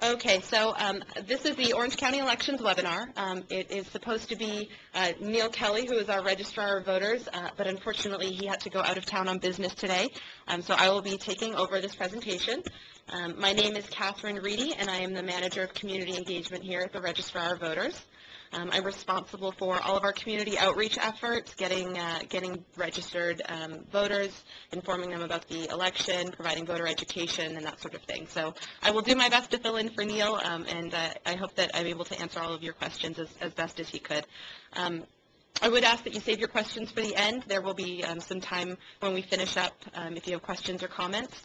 Okay, so this is the Orange County Elections webinar. It is supposed to be Neil Kelly, who is our Registrar of Voters, but unfortunately he had to go out of town on business today, so I will be taking over this presentation. My name is Catherine Reedy, and I am the Manager of Community Engagement here at the Registrar of Voters. I'm responsible for all of our community outreach efforts, getting registered voters, informing them about the election, providing voter education, and that sort of thing. So I will do my best to fill in for Neil, and I hope that I'm able to answer all of your questions as best as he could. I would ask that you save your questions for the end. There will be some time when we finish up if you have questions or comments.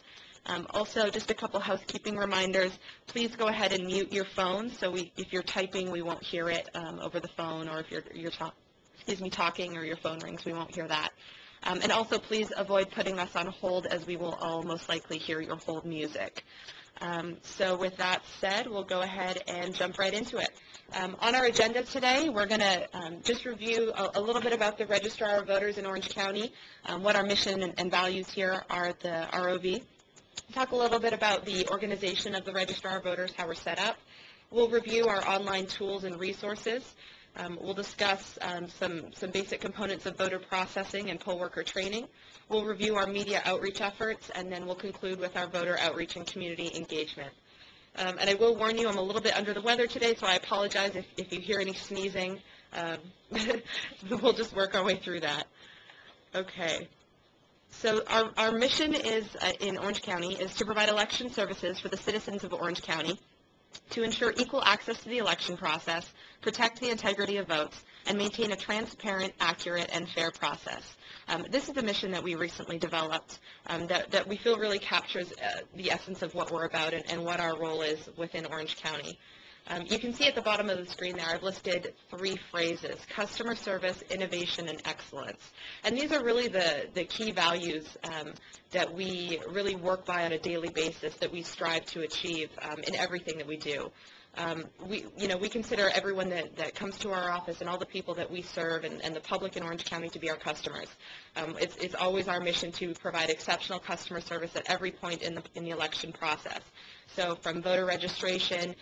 Also, just a couple housekeeping reminders. Please go ahead and mute your phone. So if you're typing, we won't hear it over the phone, or if you're talking or your phone rings, we won't hear that. And also, please avoid putting us on hold, as we will all most likely hear your hold music. So with that said, we'll go ahead and jump right into it. On our agenda today, we're going to just review a little bit about the Registrar of Voters in Orange County, what our mission and values here are at the ROV. Talk a little bit about the organization of the Registrar of Voters, how we're set up. We'll review our online tools and resources. We'll discuss some basic components of voter processing and poll worker training. We'll review our media outreach efforts, and then we'll conclude with our voter outreach and community engagement. And I will warn you, I'm a little bit under the weather today, so I apologize if you hear any sneezing. We'll just work our way through that. Okay. So our mission is in Orange County is to provide election services for the citizens of Orange County, to ensure equal access to the election process, protect the integrity of votes, and maintain a transparent, accurate, and fair process. This is a mission that we recently developed that we feel really captures the essence of what we're about and what our role is within Orange County. You can see at the bottom of the screen there, I've listed 3 phrases: customer service, innovation, and excellence. And these are really the key values that we really work by on a daily basis, that we strive to achieve in everything that we do. We consider everyone that comes to our office and all the people that we serve and the public in Orange County to be our customers. It's always our mission to provide exceptional customer service at every point in the election process. So from voter registration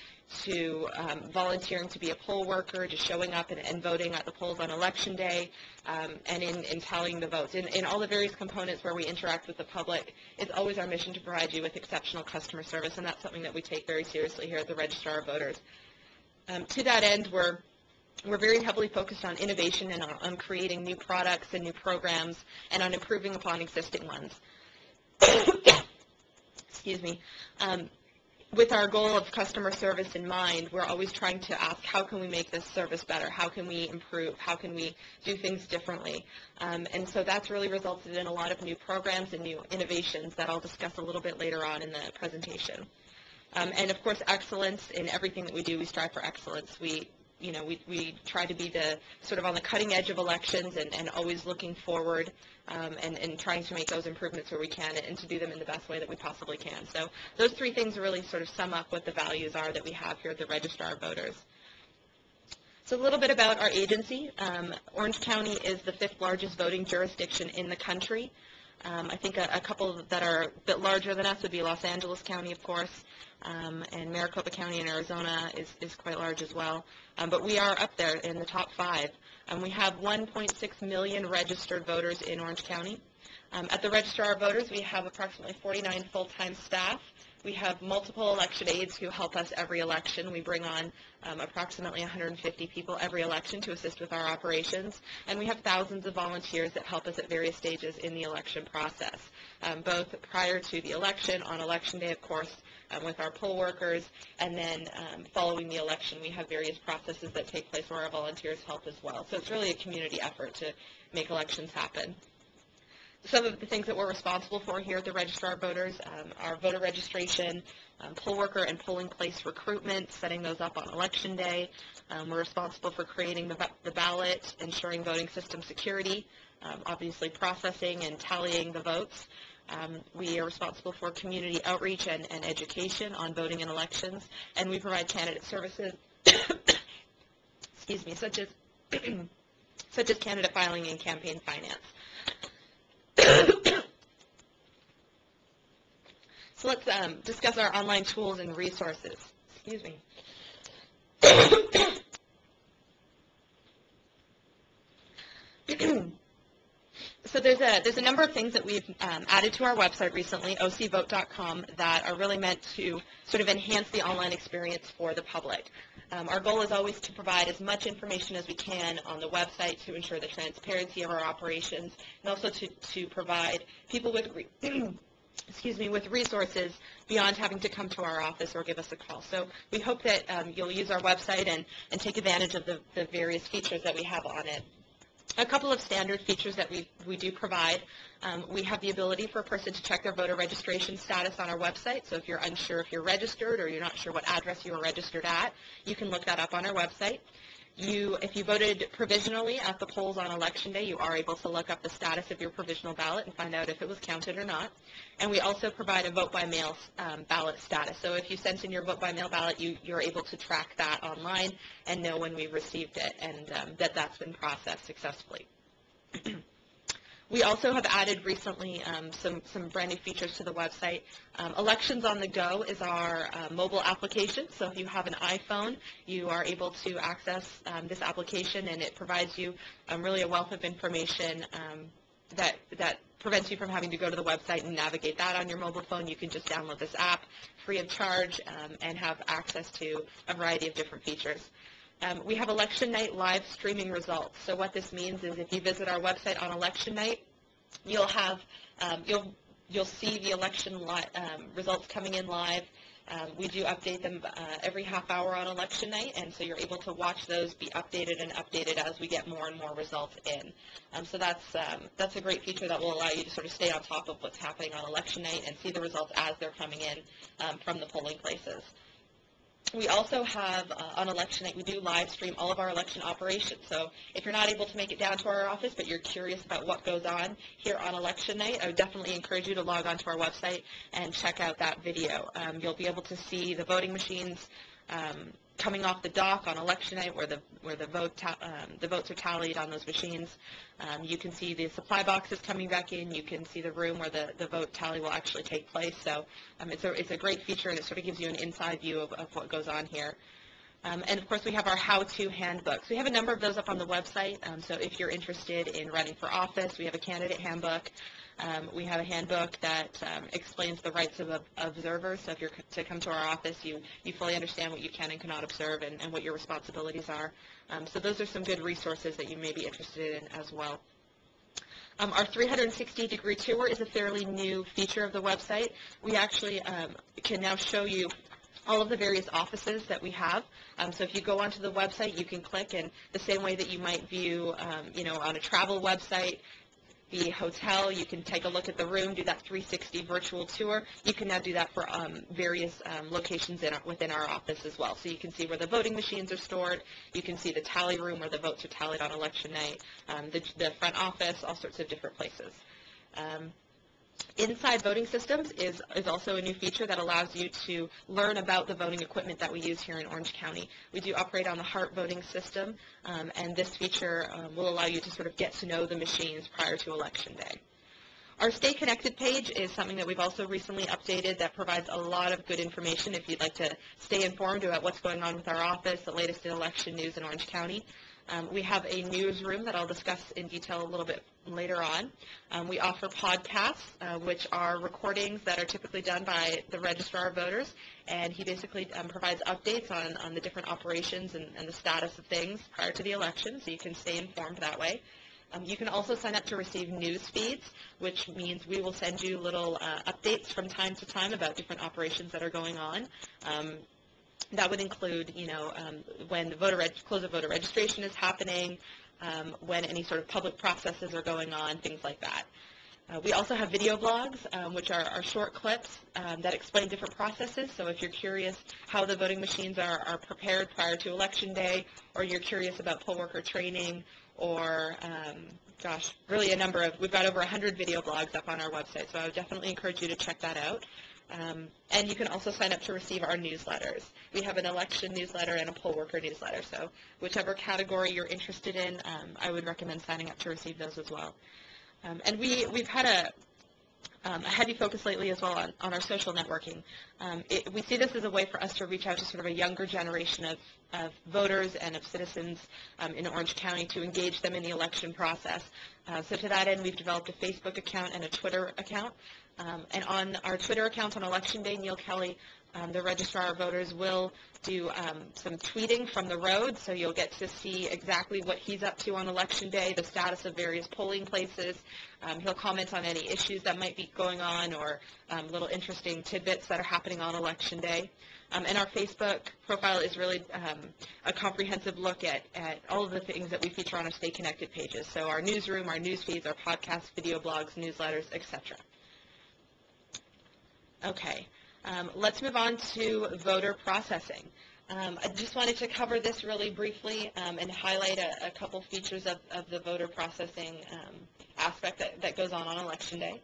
to volunteering to be a poll worker, to showing up and voting at the polls on election day, and in tallying the votes. In all the various components where we interact with the public, it's always our mission to provide you with exceptional customer service, and that's something that we take very seriously here at the Registrar of Voters. To that end, we're very heavily focused on innovation and on creating new products and new programs and on improving upon existing ones. Excuse me. With our goal of customer service in mind, we're always trying to ask, how can we make this service better? How can we improve? How can we do things differently? And so that's really resulted in a lot of new programs and new innovations that I'll discuss a little bit later on in the presentation. And of course, excellence in everything that we do. We strive for excellence. We try to be the sort of on the cutting edge of elections and always looking forward and trying to make those improvements where we can and to do them in the best way that we possibly can. So those 3 things really sort of sum up what the values are that we have here at the Registrar of Voters. So a little bit about our agency. Orange County is the 5th largest voting jurisdiction in the country. I think a couple that are a bit larger than us would be Los Angeles County, of course, and Maricopa County in Arizona is quite large as well. But we are up there in the top 5. We have 1.6 million registered voters in Orange County. At the Registrar of Voters, we have approximately 49 full-time staff. We have multiple election aides who help us every election. We bring on approximately 150 people every election to assist with our operations. And we have thousands of volunteers that help us at various stages in the election process, both prior to the election, on election day, of course, with our poll workers, and then following the election, we have various processes that take place where our volunteers help as well. So it's really a community effort to make elections happen. Some of the things that we're responsible for here at the Registrar of Voters are voter registration, poll worker and polling place recruitment, setting those up on election day. We're responsible for creating the ballot, ensuring voting system security, obviously processing and tallying the votes. We are responsible for community outreach and education on voting and elections, and we provide candidate services, excuse me, such as candidate filing and campaign finance. So let's discuss our online tools and resources. Excuse me. So there's a number of things that we've added to our website recently, ocvote.com, that are really meant to sort of enhance the online experience for the public. Our goal is always to provide as much information as we can on the website to ensure the transparency of our operations, and also to provide people with with resources beyond having to come to our office or give us a call. So we hope that you'll use our website and take advantage of the various features that we have on it. A couple of standard features that we do provide. We have the ability for a person to check their voter registration status on our website. So if you're unsure if you're registered or you're not sure what address you were registered at, you can look that up on our website. If you voted provisionally at the polls on Election Day, you are able to look up the status of your provisional ballot and find out if it was counted or not. And we also provide a vote-by-mail ballot status. So if you sent in your vote-by-mail ballot, you're able to track that online and know when we received it and that's been processed successfully. We also have added recently some brand new features to the website. Elections on the Go is our mobile application. So if you have an iPhone, you are able to access this application, and it provides you really a wealth of information that prevents you from having to go to the website and navigate that on your mobile phone. You can just download this app free of charge and have access to a variety of different features. We have election night live streaming results. So what this means is if you visit our website on election night, you'll have you'll see the election results coming in live. We do update them every half hour on election night, and so you're able to watch those be updated as we get more and more results in. So that's a great feature that will allow you to sort of stay on top of what's happening on election night and see the results as they're coming in from the polling places. We also have, on election night, we do live stream all of our election operations. So if you're not able to make it down to our office, but you're curious about what goes on here on election night, I would definitely encourage you to log on to our website and check out that video. You'll be able to see the voting machines coming off the dock on election night where the votes are tallied on those machines. You can see the supply boxes coming back in. You can see the room where the vote tally will actually take place. So it's a great feature, and it sort of gives you an inside view of what goes on here. And of course, we have our how-to handbooks. We have a number of those up on the website. So if you're interested in running for office, we have a candidate handbook. We have a handbook that explains the rights of observers. So if you're to come to our office, you fully understand what you can and cannot observe and what your responsibilities are. So those are some good resources that you may be interested in as well. Our 360-degree tour is a fairly new feature of the website. We actually can now show you all of the various offices that we have. So if you go onto the website, you can click, and the same way that you might view, on a travel website, the hotel, you can take a look at the room, do that 360 virtual tour. You can now do that for various locations within our office as well. So you can see where the voting machines are stored. You can see the tally room where the votes are tallied on election night, the front office, all sorts of different places. Inside voting systems is also a new feature that allows you to learn about the voting equipment that we use here in Orange County. We do operate on the HART voting system, and this feature will allow you to sort of get to know the machines prior to Election Day. Our Stay Connected page is something that we've also recently updated that provides a lot of good information if you'd like to stay informed about what's going on with our office, the latest in election news in Orange County. We have a newsroom that I'll discuss in detail a little bit later on. We offer podcasts, which are recordings that are typically done by the Registrar of Voters, and he basically provides updates on the different operations and the status of things prior to the election, so you can stay informed that way. You can also sign up to receive news feeds, which means we will send you little updates from time to time about different operations that are going on. That would include, when the close of voter registration is happening, when any sort of public processes are going on, things like that. We also have video blogs, which are short clips that explain different processes. So if you're curious how the voting machines are prepared prior to Election Day, or you're curious about poll worker training, or, really we've got over 100 video blogs up on our website, so I would definitely encourage you to check that out. And you can also sign up to receive our newsletters. We have an election newsletter and a poll worker newsletter, so whichever category you're interested in, I would recommend signing up to receive those as well. And we've had A heavy focus lately as well on our social networking. We see this as a way for us to reach out to sort of a younger generation of voters and of citizens in Orange County to engage them in the election process. So to that end, we've developed a Facebook account and a Twitter account. And on our Twitter account on Election Day, Neil Kelly, the Registrar of Voters, will do some tweeting from the road, so you'll get to see exactly what he's up to on Election Day, the status of various polling places. He'll comment on any issues that might be going on or little interesting tidbits that are happening on Election Day. And our Facebook profile is really a comprehensive look at all of the things that we feature on our Stay Connected pages, so our newsroom, our news feeds, our podcasts, video blogs, newsletters, etc. Okay. Let's move on to voter processing. I just wanted to cover this really briefly and highlight a couple features of the voter processing aspect that goes on Election Day.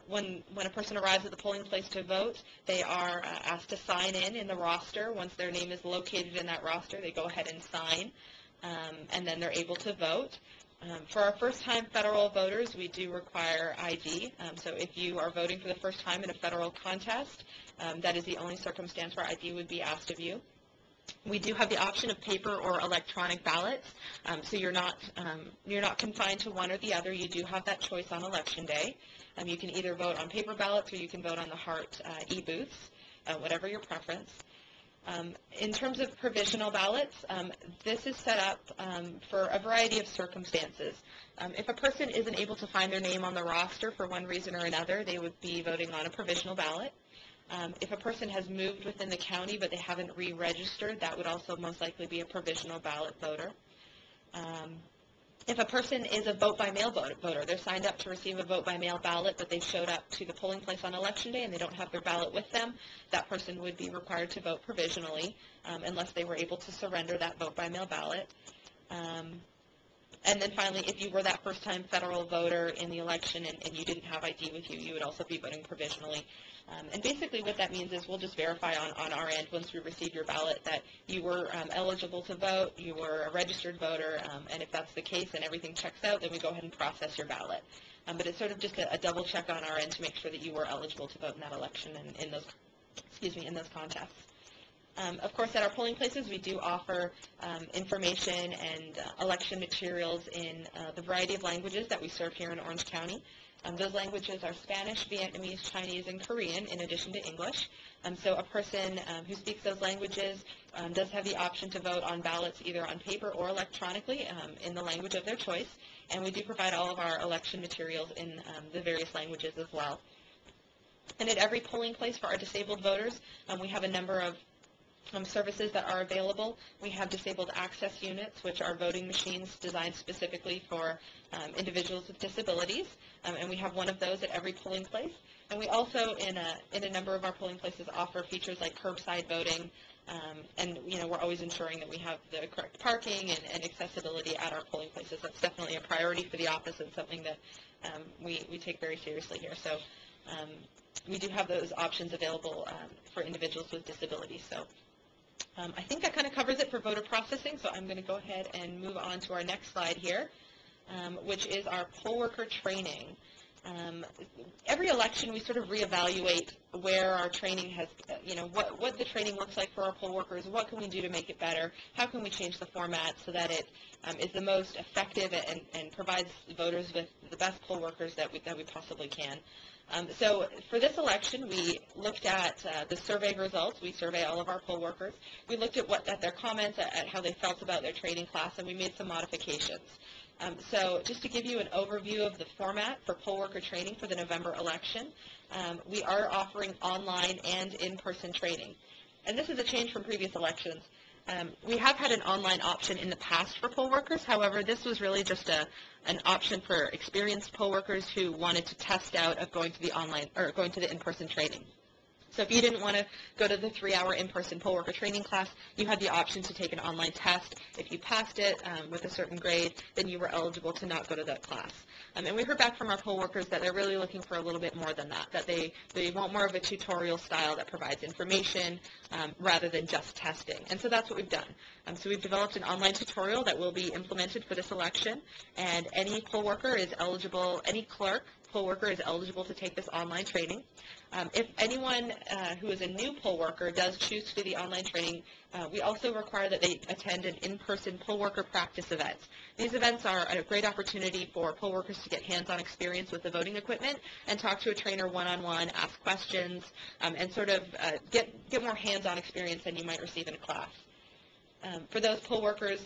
When a person arrives at the polling place to vote, they are asked to sign in the roster. Once their name is located in that roster, they go ahead and sign, and then they're able to vote. For our first-time federal voters, we do require ID. So if you are voting for the first time in a federal contest, that is the only circumstance where ID would be asked of you. We do have the option of paper or electronic ballots, so you're not confined to one or the other. You do have that choice on Election Day. You can either vote on paper ballots or you can vote on the HART e-booths, whatever your preference. In terms of provisional ballots, this is set up for a variety of circumstances. If a person isn't able to find their name on the roster for one reason or another, they would be voting on a provisional ballot. If a person has moved within the county but they haven't re-registered, that would also most likely be a provisional ballot voter. If a person is a vote-by-mail voter, they're signed up to receive a vote-by-mail ballot, but they showed up to the polling place on Election Day and they don't have their ballot with them, that person would be required to vote provisionally unless they were able to surrender that vote-by-mail ballot. And then finally, if you were that first-time federal voter in the election and you didn't have ID with you, you would also be voting provisionally. And basically what that means is we'll just verify on our end once we receive your ballot that you were eligible to vote, you were a registered voter, and if that's the case and everything checks out, then we go ahead and process your ballot. But it's sort of just a double check on our end to make sure that you were eligible to vote in that election and in those contests. Of course, at our polling places, we do offer information and election materials in the variety of languages that we serve here in Orange County. Those languages are Spanish, Vietnamese, Chinese, and Korean, in addition to English. So a person who speaks those languages does have the option to vote on ballots either on paper or electronically in the language of their choice. And we do provide all of our election materials in the various languages as well. And at every polling place for our disabled voters, we have a number of services that are available. We have disabled access units, which are voting machines designed specifically for individuals with disabilities, and we have one of those at every polling place. And we also, in a number of our polling places, offer features like curbside voting, and we're always ensuring that we have the correct parking and accessibility at our polling places. That's definitely a priority for the office and something that we take very seriously here. So we do have those options available for individuals with disabilities. So I think that kind of covers it for voter processing, so I'm going to go ahead and move on to our next slide here, which is our poll worker training. Every election, we sort of reevaluate where our training has, what the training looks like for our poll workers, what can we do to make it better, how can we change the format so that it is the most effective and provides voters with the best poll workers that we possibly can. So for this election, we looked at the survey results. We survey all of our poll workers. We looked at their comments, at how they felt about their training class, and we made some modifications. So just to give you an overview of the format for poll worker training for the November election, we are offering online and in-person training. And this is a change from previous elections. We have had an online option in the past for poll workers. However, this was really just an option for experienced poll workers who wanted to test out of going to the in-person training. So if you didn't want to go to the 3-hour in-person poll worker training class, you had the option to take an online test. If you passed it with a certain grade, then you were eligible to not go to that class. And we heard back from our poll workers that they're really looking for a little bit more than that they want more of a tutorial style that provides information rather than just testing. And so that's what we've done. So we've developed an online tutorial that will be implemented for this election, and any poll worker is eligible, any clerk poll worker is eligible to take this online training. If anyone who is a new poll worker does choose to do the online training, we also require that they attend an in-person poll worker practice event. These events are a great opportunity for poll workers to get hands-on experience with the voting equipment and talk to a trainer one-on-one, ask questions, and sort of get more hands-on experience than you might receive in a class. For those poll workers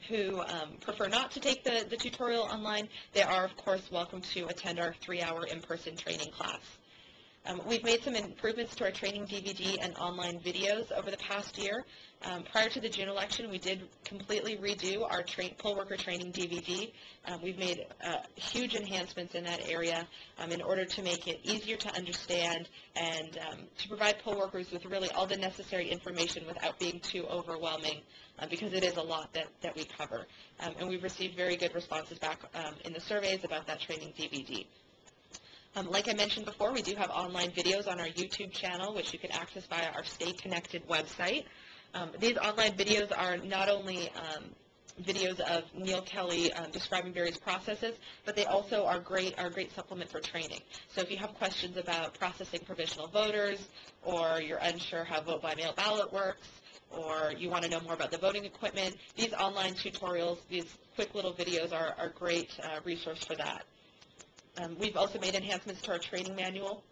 who prefer not to take the tutorial online, they are, of course, welcome to attend our 3-hour in-person training class. We've made some improvements to our training DVD and online videos over the past year. Prior to the June election, we did completely redo our poll worker training DVD. We've made huge enhancements in that area in order to make it easier to understand and to provide poll workers with really all the necessary information without being too overwhelming, because it is a lot that we cover. And we've received very good responses back in the surveys about that training DVD. Like I mentioned before, we do have online videos on our YouTube channel, which you can access via our Stay Connected website. These online videos are not only videos of Neil Kelly describing various processes, but they also are great supplement for training. So if you have questions about processing provisional voters, or you're unsure how vote-by-mail ballot works, or you want to know more about the voting equipment, these online tutorials, these quick little videos are a great resource for that. We've also made enhancements to our training manual,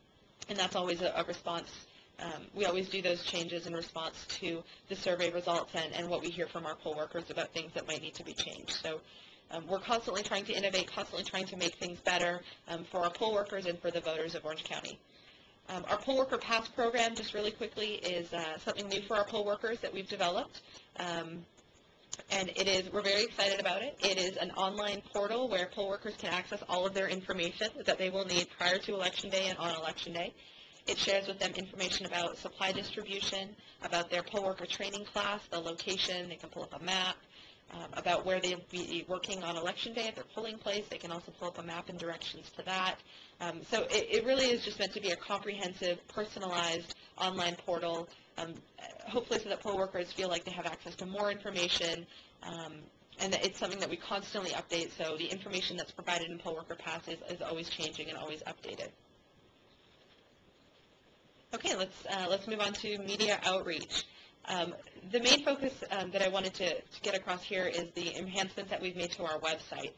and that's always a response. We always do those changes in response to the survey results and what we hear from our poll workers about things that might need to be changed. So we're constantly trying to innovate, constantly trying to make things better for our poll workers and for the voters of Orange County. Our Poll Worker Pass program, just really quickly, is something new for our poll workers that we've developed. And we're very excited about it. It is an online portal where poll workers can access all of their information that they will need prior to Election Day and on Election Day. It shares with them information about supply distribution, about their poll worker training class, the location. They can pull up a map, about where they'll be working on Election Day at their polling place. They can also pull up a map and directions to that. So it really is just meant to be a comprehensive, personalized online portal, hopefully so that poll workers feel like they have access to more information, and that it's something that we constantly update, so the information that's provided in Poll Worker Pass is always changing and always updated. Okay, let's move on to media outreach. The main focus that I wanted to get across here is the enhancements that we've made to our website.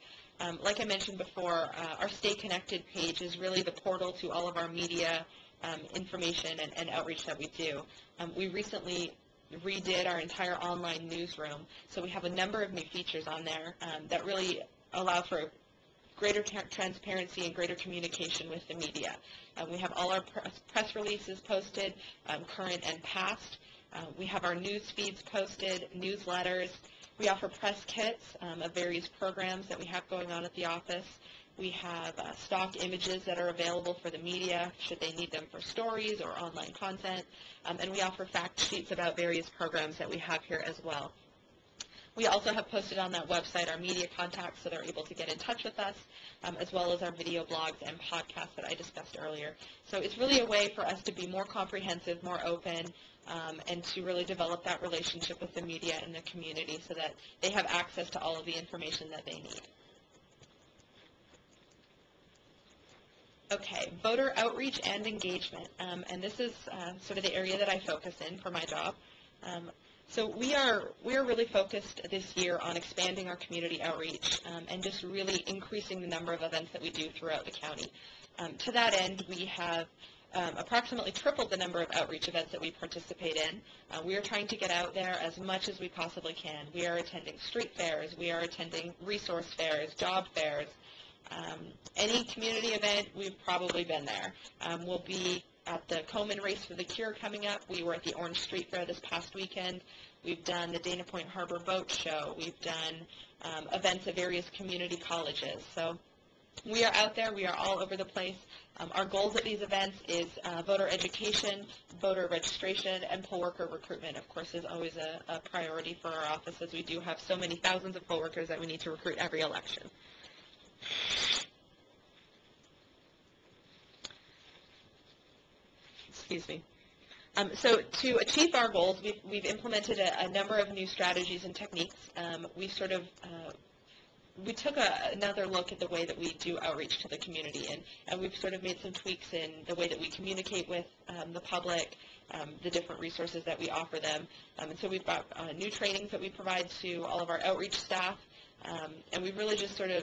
Like I mentioned before, our Stay Connected page is really the portal to all of our media information and outreach that we do. We recently redid our entire online newsroom, so we have a number of new features on there that really allow for greater transparency and greater communication with the media. We have all our press releases posted, current and past. We have our news feeds posted, newsletters. We offer press kits of various programs that we have going on at the office. We have stock images that are available for the media should they need them for stories or online content. And we offer fact sheets about various programs that we have here as well. We also have posted on that website our media contacts so they're able to get in touch with us, as well as our video blogs and podcasts that I discussed earlier. So it's really a way for us to be more comprehensive, more open, and to really develop that relationship with the media and the community so that they have access to all of the information that they need. Okay, voter outreach and engagement, and this is sort of the area that I focus in for my job. So we are really focused this year on expanding our community outreach and just really increasing the number of events that we do throughout the county. To that end, we have approximately tripled the number of outreach events that we participate in. We are trying to get out there as much as we possibly can. We are attending street fairs, we are attending resource fairs, job fairs. Any community event, we've probably been there. We'll be at the Komen Race for the Cure coming up. We were at the Orange Street Fair this past weekend. We've done the Dana Point Harbor Boat Show. We've done events at various community colleges. So we are out there. We are all over the place. Our goals at these events is voter education, voter registration, and poll worker recruitment, of course, is always a priority for our office, as we do have so many thousands of poll workers that we need to recruit every election. Excuse me. So to achieve our goals, we've implemented a number of new strategies and techniques. We've sort of we took another look at the way that we do outreach to the community, and we've sort of made some tweaks in the way that we communicate with the public, the different resources that we offer them. And so we've got new trainings that we provide to all of our outreach staff, and we've really just sort of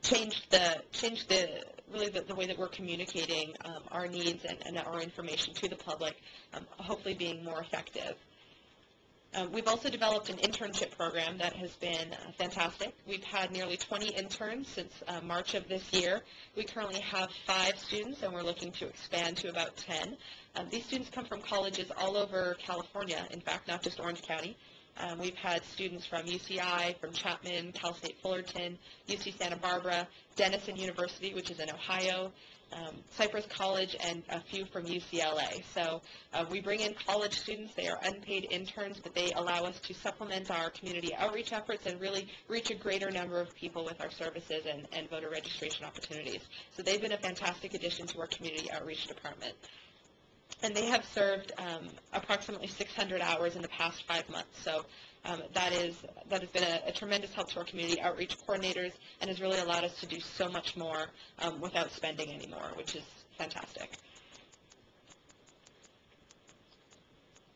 changed the way that we're communicating our needs and our information to the public, hopefully being more effective. We've also developed an internship program that has been fantastic. We've had nearly 20 interns since March of this year. We currently have 5 students, and we're looking to expand to about 10. These students come from colleges all over California, in fact, not just Orange County. We've had students from UCI, from Chapman, Cal State Fullerton, UC Santa Barbara, Denison University, which is in Ohio, Cypress College, and a few from UCLA. So we bring in college students. They are unpaid interns, but they allow us to supplement our community outreach efforts and really reach a greater number of people with our services and voter registration opportunities. So they've been a fantastic addition to our community outreach department. And they have served approximately 600 hours in the past 5 months. So that has been a tremendous help to our community outreach coordinators and has really allowed us to do so much more without spending any more, which is fantastic.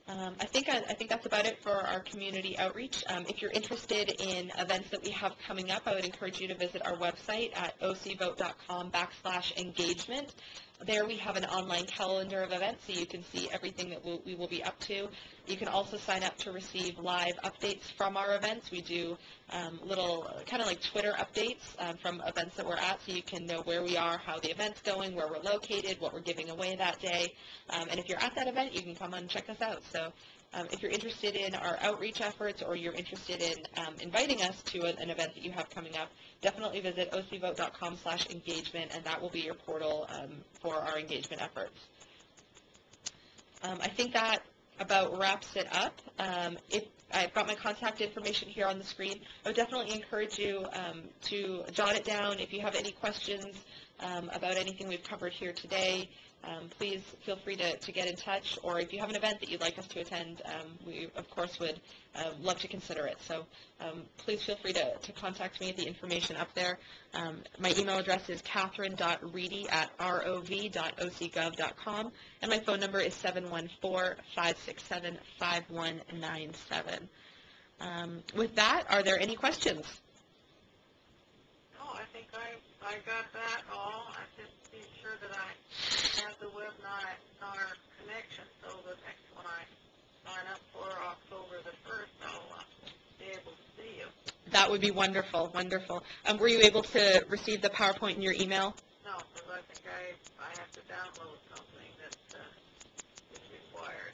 I think that's about it for our community outreach. If you're interested in events that we have coming up, I would encourage you to visit our website at ocvote.com/engagement. There we have an online calendar of events, so you can see everything that we will be up to. You can also sign up to receive live updates from our events. We do little kind of like Twitter updates from events that we're at, so you can know where we are, how the event's going, where we're located, what we're giving away that day. And if you're at that event, you can come and check us out. So if you're interested in our outreach efforts or you're interested in inviting us to an event that you have coming up, definitely visit ocvote.com/engagement, and that will be your portal for our engagement efforts. I think that about wraps it up. I've got my contact information here on the screen. I would definitely encourage you to jot it down. If you have any questions about anything we've covered here today, please feel free to get in touch, or if you have an event that you'd like us to attend, we of course would love to consider it. So please feel free to contact me at the information up there. My email address is catherine.reedy@rov.ocgov.com, and my phone number is 714-567-5197. With that, are there any questions? No, I think I got that all. I just be sure that I have the webinar connection, so the next one I sign up for October the 1st, I'll be able to see you. That would be wonderful, wonderful. Were you able to receive the PowerPoint in your email? No, because I think I have to download something that is required.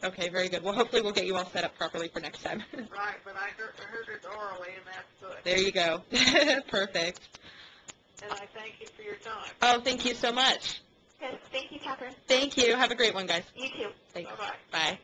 Okay, very good. Well, hopefully we'll get you all set up properly for next time. Right, but I heard it orally, and that's good. There you go. Perfect. And I thank you for your time. Oh, thank you so much. Yes, thank you, Catherine. Thank you. Have a great one, guys. You too. Thanks. Bye-bye. Bye.